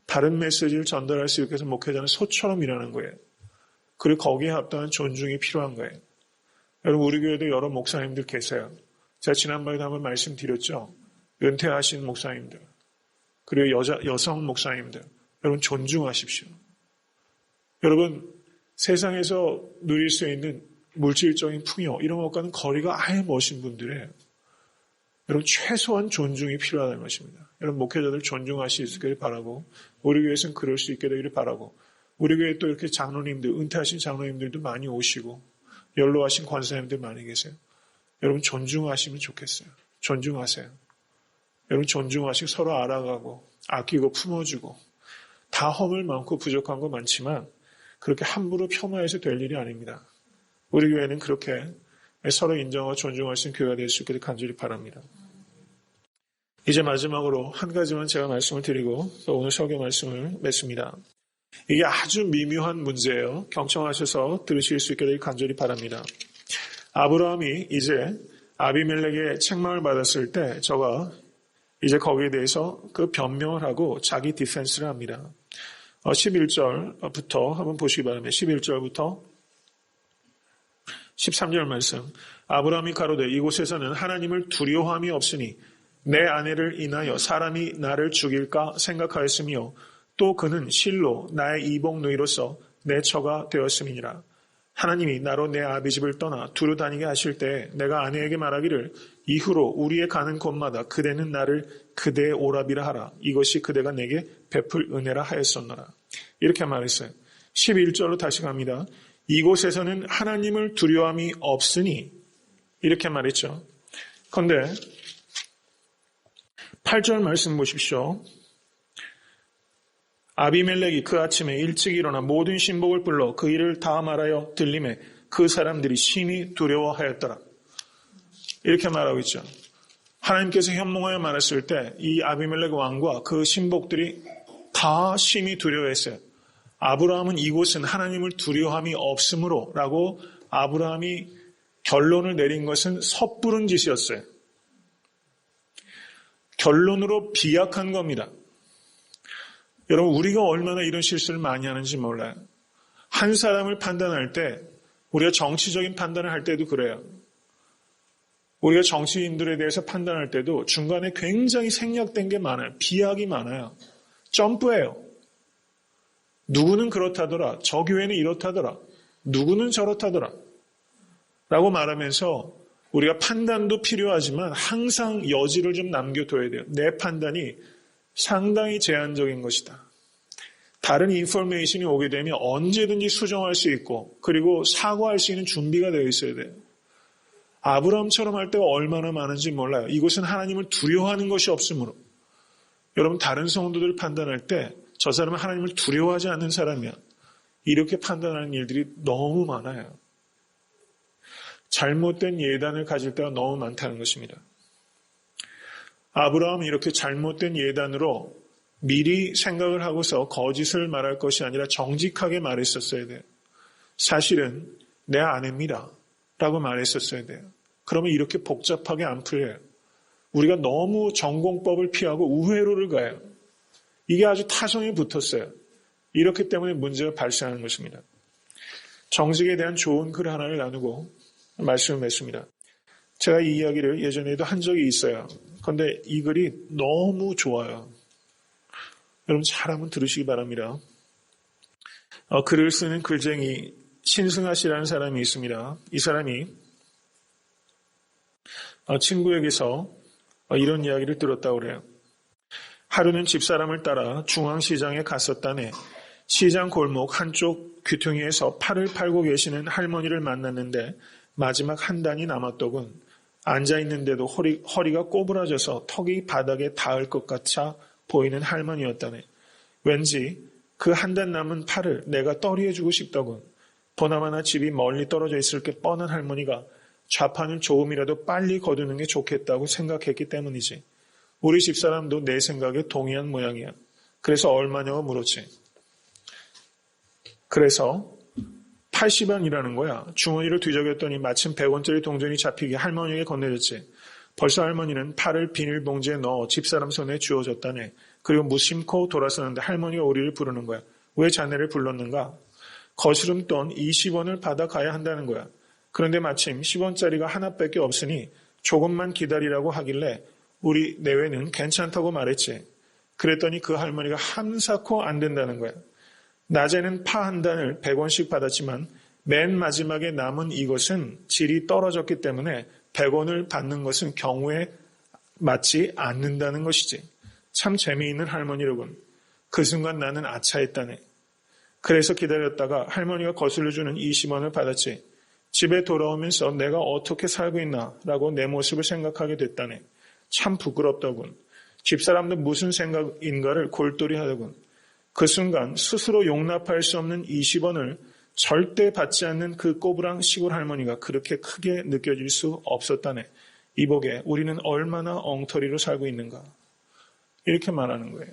다른 메시지를 전달할 수 있게 해서 목회자는 소처럼 일하는 거예요. 그리고 거기에 합당한 존중이 필요한 거예요. 여러분, 우리 교회도 여러 목사님들 계세요. 제가 지난번에도 한번 말씀드렸죠. 은퇴하신 목사님들, 그리고 여성 목사님들, 여러분 존중하십시오. 여러분, 세상에서 누릴 수 있는 물질적인 풍요, 이런 것과는 거리가 아예 먼신 분들이에요. 여러분, 최소한 존중이 필요하다는 것입니다. 여러분, 목회자들 존중하시길 바라고, 우리 교회에서는 그럴 수 있게 되기를 바라고, 우리 교회에 또 이렇게 장로님들, 은퇴하신 장로님들도 많이 오시고, 연로하신 권사님들 많이 계세요. 여러분, 존중하시면 좋겠어요. 존중하세요. 여러분, 존중하시고 서로 알아가고 아끼고 품어주고 다 허물 많고 부족한 거 많지만 그렇게 함부로 폄하해서 될 일이 아닙니다. 우리 교회는 그렇게 서로 인정하고 존중할 수 있는 교회가 될 수 있기를 간절히 바랍니다. 이제 마지막으로 한 가지만 제가 말씀을 드리고 오늘 설교 말씀을 맺습니다. 이게 아주 미묘한 문제예요. 경청하셔서 들으실 수 있기를 간절히 바랍니다. 아브라함이 이제 아비멜렉의 책망을 받았을 때 저가 이제 거기에 대해서 그 변명을 하고 자기 디펜스를 합니다. 11절부터 한번 보시기 바랍니다. 11절부터 13절 말씀. 아브라함이 가로되 이곳에서는 하나님을 두려워함이 없으니 내 아내를 인하여 사람이 나를 죽일까 생각하였으며 또 그는 실로 나의 이복 누이로서 내 처가 되었음이니라. 하나님이 나로 내 아비집을 떠나 두루 다니게 하실 때 내가 아내에게 말하기를 이후로 우리의 가는 곳마다 그대는 나를 그대의 오라비라 하라. 이것이 그대가 내게 베풀 은혜라 하였었노라. 이렇게 말했어요. 11절로 다시 갑니다. 이곳에서는 하나님을 두려움이 없으니 이렇게 말했죠. 그런데 8절 말씀 보십시오. 아비멜렉이 그 아침에 일찍 일어나 모든 신복을 불러 그 일을 다 말하여 들림에 그 사람들이 심히 두려워하였더라. 이렇게 말하고 있죠. 하나님께서 현몽하여 말했을 때 이 아비멜렉 왕과 그 신복들이 다 심히 두려워했어요. 아브라함은 이곳은 하나님을 두려워함이 없으므로 라고 아브라함이 결론을 내린 것은 섣부른 짓이었어요. 결론으로 비약한 겁니다. 여러분, 우리가 얼마나 이런 실수를 많이 하는지 몰라요. 한 사람을 판단할 때, 우리가 정치적인 판단을 할 때도 그래요. 우리가 정치인들에 대해서 판단할 때도 중간에 굉장히 생략된 게 많아요. 비약이 많아요. 점프해요. 누구는 그렇다더라. 저 교회는 이렇다더라. 누구는 저렇다더라. 라고 말하면서 우리가 판단도 필요하지만 항상 여지를 좀 남겨둬야 돼요. 내 판단이 상당히 제한적인 것이다. 다른 인포메이션이 오게 되면 언제든지 수정할 수 있고 그리고 사과할 수 있는 준비가 되어 있어야 돼요. 아브라함처럼 할 때가 얼마나 많은지 몰라요. 이곳은 하나님을 두려워하는 것이 없으므로. 여러분 다른 성도들 판단할 때 저 사람은 하나님을 두려워하지 않는 사람이야. 이렇게 판단하는 일들이 너무 많아요. 잘못된 예단을 가질 때가 너무 많다는 것입니다. 아브라함은 이렇게 잘못된 예단으로 미리 생각을 하고서 거짓을 말할 것이 아니라 정직하게 말했었어야 돼요. 사실은 내 아내입니다. 라고 말했었어야 돼요. 그러면 이렇게 복잡하게 안 풀려요. 우리가 너무 전공법을 피하고 우회로를 가요. 이게 아주 타성에 붙었어요. 이렇기 때문에 문제가 발생하는 것입니다. 정직에 대한 좋은 글 하나를 나누고 말씀을 맺습니다. 제가 이 이야기를 예전에도 한 적이 있어요. 그런데 이 글이 너무 좋아요. 여러분 잘 한번 들으시기 바랍니다. 글을 쓰는 글쟁이 신승아 씨라는 사람이 있습니다. 이 사람이 친구에게서 이런 이야기를 들었다고 그래요. 하루는 집사람을 따라 중앙시장에 갔었다네. 시장 골목 한쪽 귀퉁이에서 팔을 팔고 계시는 할머니를 만났는데 마지막 한 단이 남았더군. 앉아있는데도 허리가 꼬부라져서 턱이 바닥에 닿을 것 같아 보이는 할머니였다네. 왠지 그 한 단 남은 팔을 내가 떨이해주고 싶더군. 보나마나 집이 멀리 떨어져 있을 게 뻔한 할머니가 좌판을 조금이라도 빨리 거두는 게 좋겠다고 생각했기 때문이지. 우리 집사람도 내 생각에 동의한 모양이야. 그래서 얼마냐고 물었지. 그래서 80원이라는 거야. 주머니를 뒤적였더니 마침 100원짜리 동전이 잡히게 할머니에게 건네줬지. 벌써 할머니는 팔을 비닐봉지에 넣어 집사람 손에 쥐어줬다네. 그리고 무심코 돌아서는데 할머니가 우리를 부르는 거야. 왜 자네를 불렀는가? 거스름돈 20원을 받아가야 한다는 거야. 그런데 마침 10원짜리가 하나밖에 없으니 조금만 기다리라고 하길래 우리 내외는 괜찮다고 말했지. 그랬더니 그 할머니가 한사코 안 된다는 거야. 낮에는 파 한 단을 100원씩 받았지만 맨 마지막에 남은 이것은 질이 떨어졌기 때문에 100원을 받는 것은 경우에 맞지 않는다는 것이지. 참 재미있는 할머니로군. 그 순간 나는 아차했다네. 그래서 기다렸다가 할머니가 거슬러주는 20원을 받았지. 집에 돌아오면서 내가 어떻게 살고 있나 라고 내 모습을 생각하게 됐다네. 참 부끄럽더군. 집사람도 무슨 생각인가를 골똘히 하더군. 그 순간 스스로 용납할 수 없는 20원을 절대 받지 않는 그 꼬부랑 시골 할머니가 그렇게 크게 느껴질 수 없었다네. 이보게 우리는 얼마나 엉터리로 살고 있는가. 이렇게 말하는 거예요.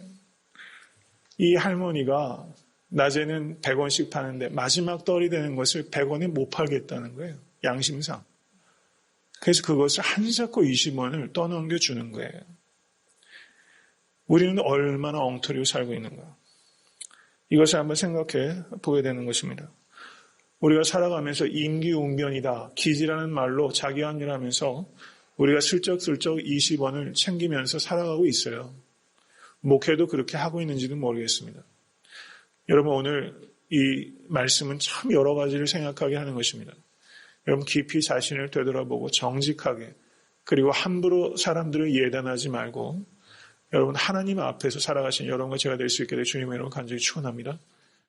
이 할머니가 낮에는 100원씩 파는데 마지막 떨이 되는 것을 100원에 못 팔겠다는 거예요. 양심상. 그래서 그것을 한 사코 20원을 떠넘겨 주는 거예요. 우리는 얼마나 엉터리로 살고 있는가. 이것을 한번 생각해 보게 되는 것입니다. 우리가 살아가면서 임기응변이다, 기지라는 말로 자기합리하면서 우리가 슬쩍슬쩍 20원을 챙기면서 살아가고 있어요. 목회도 그렇게 하고 있는지는 모르겠습니다. 여러분, 오늘 이 말씀은 참 여러 가지를 생각하게 하는 것입니다. 여러분, 깊이 자신을 되돌아보고 정직하게, 그리고 함부로 사람들을 예단하지 말고 여러분 하나님 앞에서 살아가신 여러분과 제가 될 수 있게 될 주님의 이름으로 간절히 축원합니다.